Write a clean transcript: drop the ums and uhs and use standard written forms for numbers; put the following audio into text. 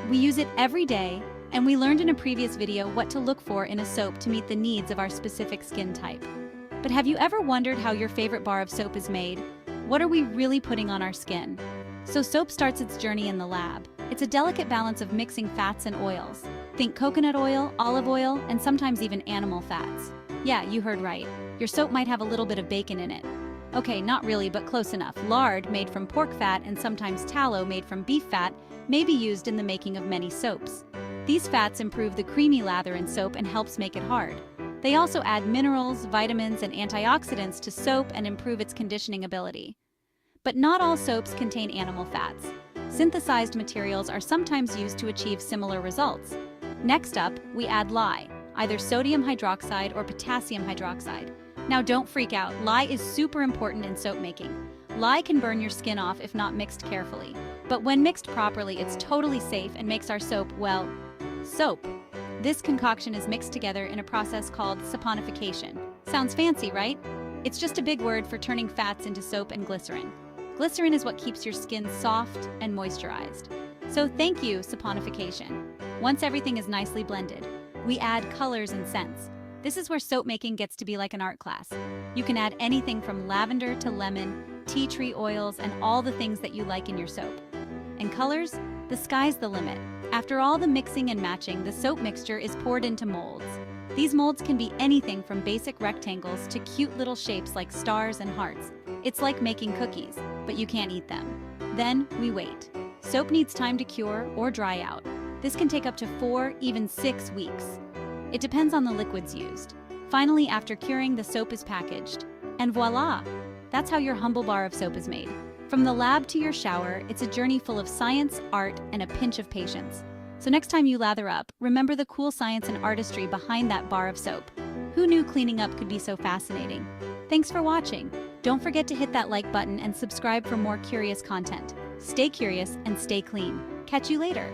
We use it every day, and we learned in a previous video what to look for in a soap to meet the needs of our specific skin type. But have you ever wondered how your favorite bar of soap is made? What are we really putting on our skin? So soap starts its journey in the lab. It's a delicate balance of mixing fats and oils. Think coconut oil, olive oil, and sometimes even animal fats. Yeah, you heard right. Your soap might have a little bit of bacon in it. Okay, not really, but close enough. Lard, made from pork fat, and sometimes tallow, made from beef fat, may be used in the making of many soaps. These fats improve the creamy lather in soap and helps make it hard. They also add minerals, vitamins, and antioxidants to soap and improve its conditioning ability. But not all soaps contain animal fats. Synthesized materials are sometimes used to achieve similar results. Next up, we add lye, either sodium hydroxide or potassium hydroxide. Now don't freak out, lye is super important in soap making. Lye can burn your skin off if not mixed carefully. But when mixed properly, it's totally safe and makes our soap, well, soap. This concoction is mixed together in a process called saponification. Sounds fancy, right? It's just a big word for turning fats into soap and glycerin. Glycerin is what keeps your skin soft and moisturized. So thank you, saponification. Once everything is nicely blended, we add colors and scents. This is where soap making gets to be like an art class. You can add anything from lavender to lemon, tea tree oils, and all the things that you like in your soap. And colors? The sky's the limit. After all the mixing and matching, the soap mixture is poured into molds. These molds can be anything from basic rectangles to cute little shapes like stars and hearts. It's like making cookies, but you can't eat them. Then we wait. Soap needs time to cure or dry out. This can take up to 4, even 6 weeks. It depends on the liquids used. Finally, after curing, the soap is packaged. And voila! That's how your humble bar of soap is made. From the lab to your shower, it's a journey full of science, art, and a pinch of patience. So next time you lather up, remember the cool science and artistry behind that bar of soap. Who knew cleaning up could be so fascinating? Thanks for watching. Don't forget to hit that like button and subscribe for more curious content. Stay curious and stay clean. Catch you later.